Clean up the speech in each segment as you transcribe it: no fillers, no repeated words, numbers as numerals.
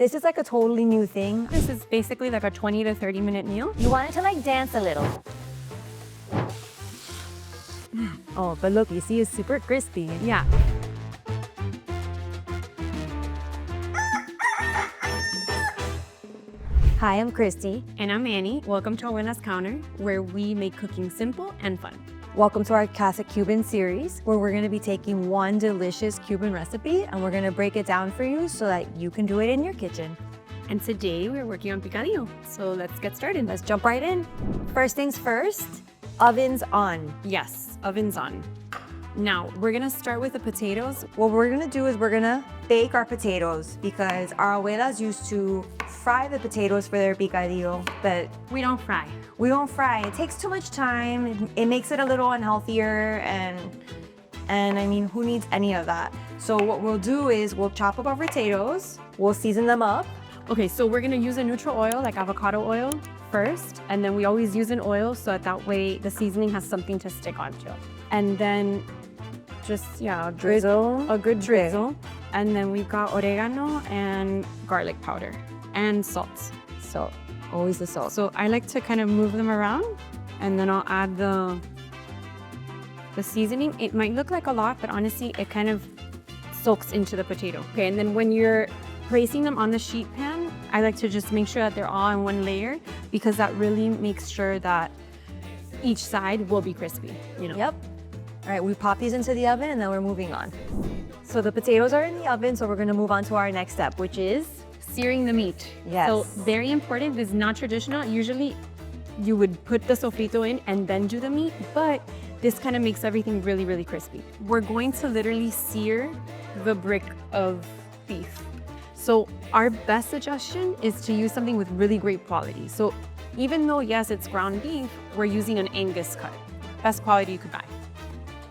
This is like a totally new thing. This is basically like a 20 to 30 minute meal. You want it to like dance a little. Oh, but look, you see it's super crispy. Yeah. Hi, I'm Christy. And I'm Annie. Welcome to Abuela's Counter, where we make cooking simple and fun. Welcome to our Classic Cuban Series, where we're gonna be taking one delicious Cuban recipe and we're gonna break it down for you so that you can do it in your kitchen. And today we're working on picadillo. So let's get started. Let's jump right in. First things first, ovens on. Yes, oven's on. Now, we're gonna start with the potatoes. What we're gonna do is we're gonna bake our potatoes because our abuelas used to fry the potatoes for their picadillo, but We don't fry. we don't fry. It takes too much time. It makes it a little unhealthier and I mean, who needs any of that? So what we'll do is we'll chop up our potatoes, we'll season them up. Okay, so we're gonna use a neutral oil, like avocado oil first, and then we always use an oil so that way the seasoning has something to stick onto. And then just, yeah, Drizzle. a good drizzle. And then we've got oregano and garlic powder and salt. So always the salt. So I like to kind of move them around and then I'll add the seasoning. It might look like a lot, but honestly, it kind of soaks into the potato. Okay, and then when you're placing them on the sheet pan, I like to just make sure that they're all in one layer because that really makes sure that each side will be crispy, you know? Yep. All right, we pop these into the oven and then we're moving on. So the potatoes are in the oven, so we're gonna move on to our next step, which is Searing the meat. Yes. So very important. This is not traditional. Usually you would put the soffrito in and then do the meat, but this kind of makes everything really, really crispy. We're going to literally sear the brick of beef. So our best suggestion is to use something with really great quality. So even though, yes, it's ground beef, we're using an Angus cut. Best quality you could buy.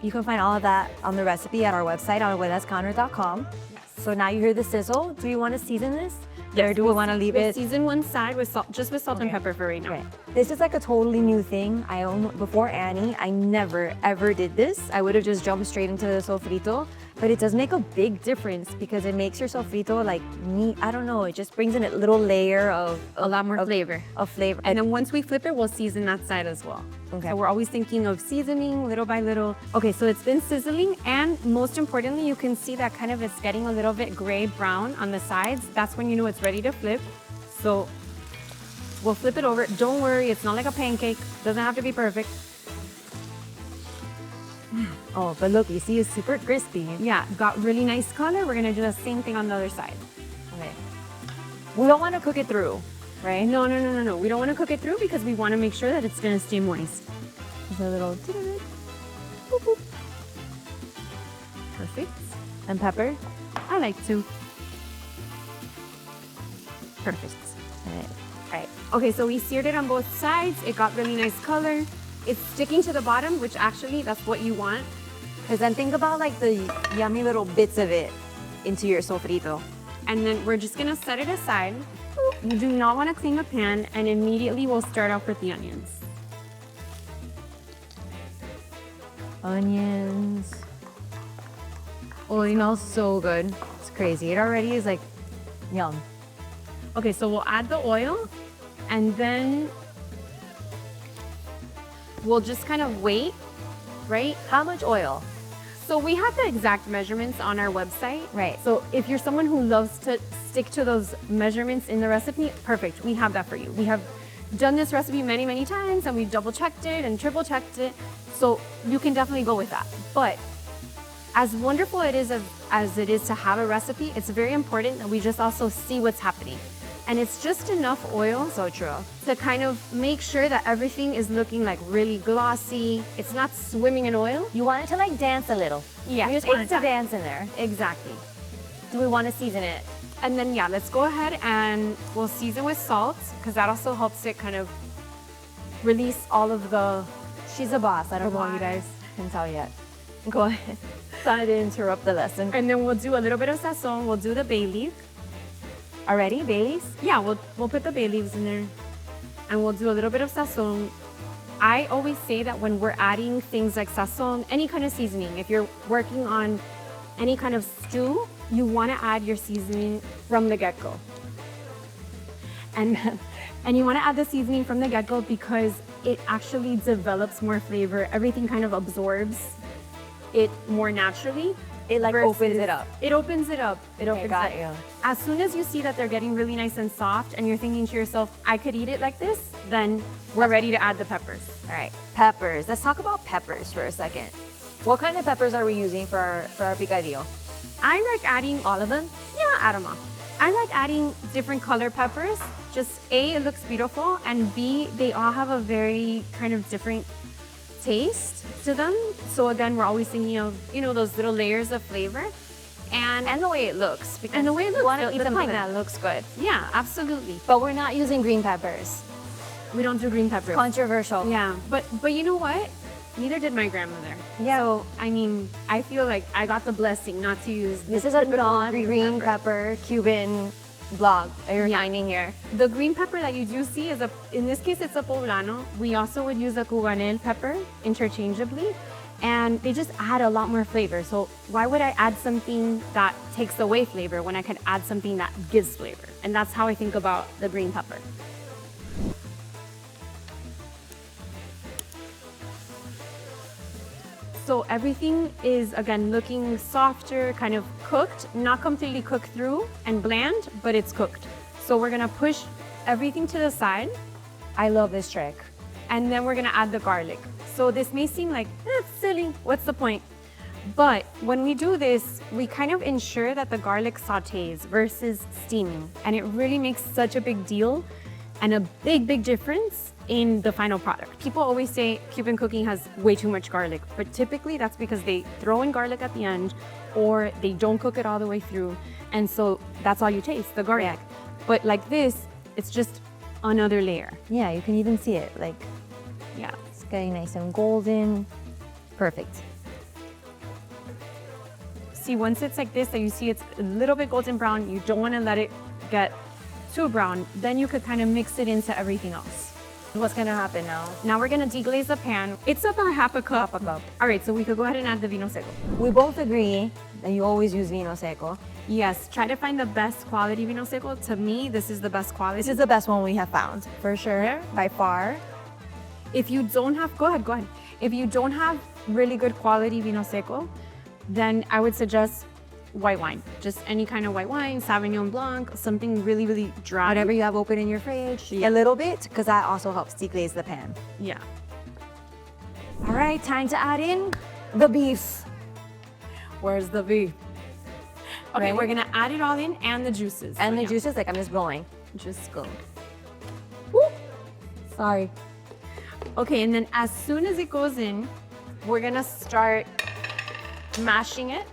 You can find all of that on the recipe at our website, abuelascounter.com. So now you hear the sizzle. Do you want to season this? Or do we want to leave We'll it? season one side with salt, just with salt and Okay. pepper for right now. Okay. This is like a totally new thing. Before Annie, I never ever did this. I would have just jumped straight into the sofrito, but it does make a big difference because it makes your sofrito like meat. I don't know. It just brings in a little layer of A lot more flavor. flavor. And then once we flip it, we'll season that side as well. Okay. So we're always thinking of seasoning little by little. Okay, so it's been sizzling, and most importantly, you can see that kind of it's getting a little bit gray brown on the sides. That's when you know it's ready to flip. So we'll flip it over. Don't worry, it's not like a pancake. Doesn't have to be perfect. Oh, but look, you see it's super crispy. Yeah, got really nice color. We're gonna do the same thing on the other side. Okay. We don't want to cook it through, right? No. We don't want to cook it through because we want to make sure that it's gonna stay moist. Just a little boop, boop. Perfect. And pepper. I like to. Perfect. All right. Okay, so we seared it on both sides. It got really nice color. It's sticking to the bottom, which actually that's what you want. Because then think about like the yummy little bits of it into your sofrito. And then we're just gonna set it aside. You do not want to clean the pan, and immediately we'll start off with the onions. Onions. Oh, it smells so good. It's crazy. It already is like yum. Okay, so we'll add the oil, and then we'll just kind of wait, right? How much oil? So we have the exact measurements on our website. Right. So if you're someone who loves to stick to those measurements in the recipe, perfect. We have that for you. We have done this recipe many, many times, and we've double checked it and triple checked it. So you can definitely go with that. But as wonderful as it is to have a recipe, it's very important that we just also see what's happening. And it's just enough oil. So true. To kind of make sure that everything is looking like really glossy. It's not swimming in oil. You want it to like dance a little. Yeah, You just want it to exactly. dance in there. Exactly. Do we want to season it? And then, yeah, let's go ahead and we'll season with salt because that also helps it kind of release all of the... She's a boss. I don't know if you guys can tell yet. Go ahead. Sorry to interrupt the lesson. And then we'll do a little bit of sazon. We'll do the bay leaf. Already, Baileys? Yeah, we'll put the bay leaves in there. And we'll do a little bit of sazon. I always say that when we're adding things like sazon, any kind of seasoning, if you're working on any kind of stew, you want to add your seasoning from the get-go. And, and you want to add the seasoning from the get-go because it actually develops more flavor. Everything kind of absorbs it more naturally. It like opens it up. It opens it up. It opens got it. you. As soon as you see that they're getting really nice and soft and you're thinking to yourself, I could eat it like this, then we're ready to add the peppers. All right, peppers. Let's talk about peppers for a second. What kind of peppers are we using for our picadillo? I like adding All of them? Yeah, add them all. I like adding different color peppers. Just A, it looks beautiful, and B, they all have a very kind of different taste to them. So again, we're always thinking of, you know, those little layers of flavor. And the way it looks. Because And the way it looks, we want to the eat something color. that looks good. Yeah, absolutely. But we're not using green peppers. We don't do green peppers. Controversial. Yeah, but you know what? Neither did my grandmother. Yeah. So, I mean, I feel like I got the blessing not to use This is a non-green pepper Cuban blog that you're finding here. The green pepper that you do see is in this case, it's a poblano. We also would use a cubanel pepper interchangeably, and they just add a lot more flavor. So why would I add something that takes away flavor when I could add something that gives flavor? And that's how I think about the green pepper. So everything is, again, looking softer, kind of cooked, not completely cooked through and bland, but it's cooked. So we're gonna push everything to the side, I love this trick. and then we're gonna add the garlic. So this may seem like, it's silly, what's the point? But when we do this, we kind of ensure that the garlic sautés versus steaming. And it really makes such a big deal and a big, big difference in the final product. People always say Cuban cooking has way too much garlic, but typically that's because they throw in garlic at the end or they don't cook it all the way through. And so that's all you taste, the garlic. But like this, it's just another layer. Yeah, you can even see it. Like, Yeah. it's getting nice and golden. Perfect. See, once it's like this, and you see it's a little bit golden brown, you don't want to let it get too brown, then you could kind of mix it into everything else. What's gonna happen now? Now we're gonna deglaze the pan. It's about half a cup. Half a cup. All right, so we could go ahead and add the vino seco. We both agree that you always use vino seco. Yes, try to find the best quality vino seco. To me, this is the best quality. This is the best one we have found, for sure, by far. If you don't have, go ahead. If you don't have really good quality vino seco, then I would suggest white wine. Just any kind of white wine, Sauvignon Blanc, something really, really dry. Whatever you have open in your fridge, Yeah. a little bit, because that also helps deglaze the pan. Yeah. All right, time to add in the beef. Where's the beef? Okay, Right. we're gonna add it all in and the juices. And So, the yeah, juices, like I'm just blowing. just go. Sorry. Okay, and then as soon as it goes in, we're gonna start mashing it.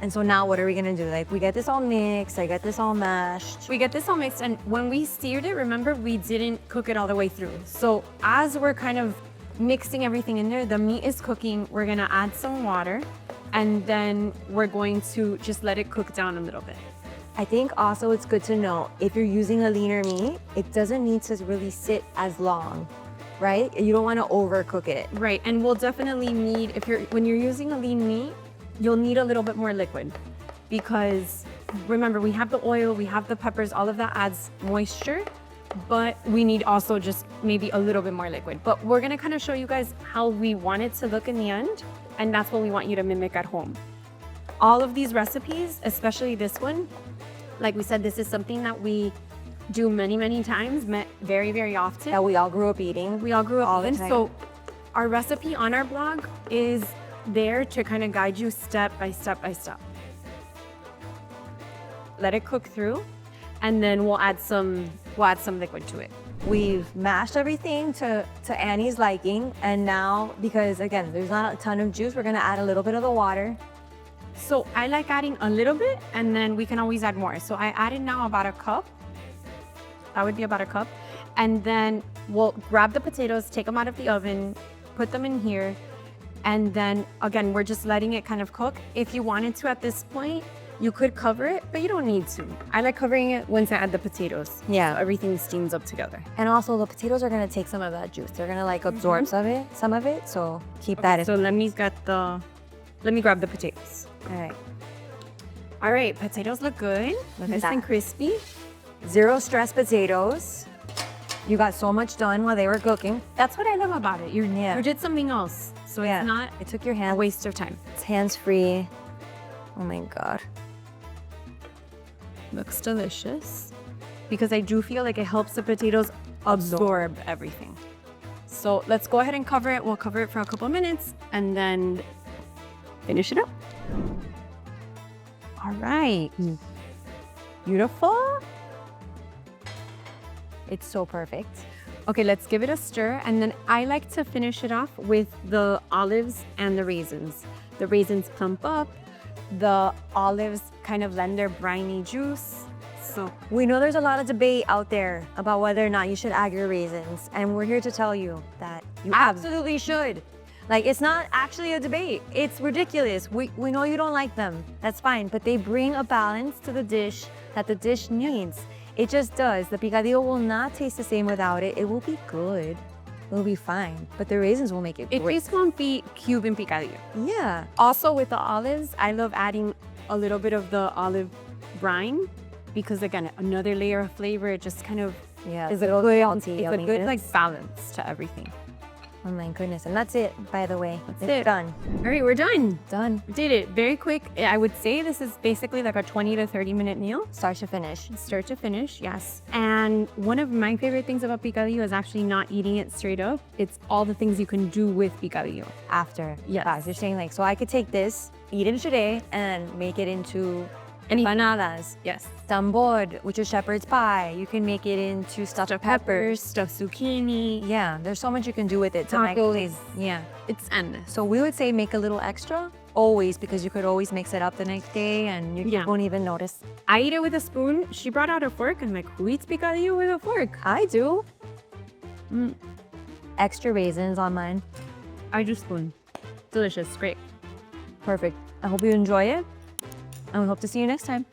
And so now what are we gonna do? Like, we get this all mixed, I get this all mashed. We get this all mixed, and when we seared it, remember, we didn't cook it all the way through. So as we're kind of mixing everything in there, the meat is cooking, we're gonna add some water, and then we're going to just let it cook down a little bit. I think also it's good to know, if you're using a leaner meat, it doesn't need to really sit as long, right? You don't wanna overcook it. Right, and we'll definitely need, when you're using a lean meat, you'll need a little bit more liquid, because remember, we have the oil, we have the peppers, all of that adds moisture, but we need also just maybe a little bit more liquid. But we're gonna kind of show you guys how we want it to look in the end, and that's what we want you to mimic at home. All of these recipes, especially this one, like we said, this is something that we do many, many times, very, very often. That we all grew up eating. We all grew up all the eating. time. So our recipe on our blog is there to kind of guide you step by step by step. Let it cook through, and then we'll add some liquid to it. We've mashed everything to Annie's liking, and now, because again, there's not a ton of juice, we're gonna add a little bit of the water. So I like adding a little bit, and then we can always add more. So I added now about a cup. That would be about a cup. And then we'll grab the potatoes, take them out of the oven, put them in here. And then again, we're just letting it kind of cook. If you wanted to at this point, you could cover it, but you don't need to. I like covering it once I add the potatoes. Yeah. So everything steams up together. And also the potatoes are gonna take some of that juice. They're gonna like absorb some of it, so keep that in. So let me grab the potatoes. All right. All right, potatoes look good. Look at Nice that. and crispy. Zero stress potatoes. You got so much done while they were cooking. That's what I love about it. You did something else, so Yeah. it's not It took your a hand. waste of time. It's hands-free. Oh my God. Looks delicious because I do feel like it helps the potatoes absorb everything. So let's go ahead and cover it. We'll cover it for a couple of minutes and then finish it up. All right. Beautiful. It's so perfect. Okay, let's give it a stir. And then I like to finish it off with the olives and the raisins. The raisins plump up. The olives kind of lend their briny juice. So We know there's a lot of debate out there about whether or not you should add your raisins, and we're here to tell you that you absolutely should. Like, it's not actually a debate. It's ridiculous. We know you don't like them. That's fine, but they bring a balance to the dish that the dish needs. It just does. The picadillo will not taste the same without it. It will be good. It'll be fine, but the raisins will make it it great. just won't be Cuban Picadillo. Yeah. Also with the olives, I love adding a little bit of the olive brine because again, another layer of flavor. It just kind of Yeah. is a good it's a good like balance to everything. Oh my goodness. And that's it, by the way. That's It's it. done. All right, we're done. Done. We did it very quick. I would say this is basically like a 20 to 30 minute meal. Start to finish. Start to finish, yes. And one of my favorite things about picadillo is actually not eating it straight up. It's all the things you can do with picadillo. After. Yes. Guys, you're saying like, so I could take this, eat it today, and make it into Anything. empanadas. Yes. Tambor, which is shepherd's pie. You can make it into stuffed peppers. stuffed zucchini. Yeah, there's so much you can do with it. To make Tacos. it. Yeah. It's endless. So we would say make a little extra, always, because you could always mix it up the next day and you Yeah. won't even notice. I eat it with a spoon. She brought out a fork. I'm like, who eats picadillo with a fork? I do. Extra raisins on mine. I do spoon. Delicious. Great. Perfect. I hope you enjoy it, and we hope to see you next time.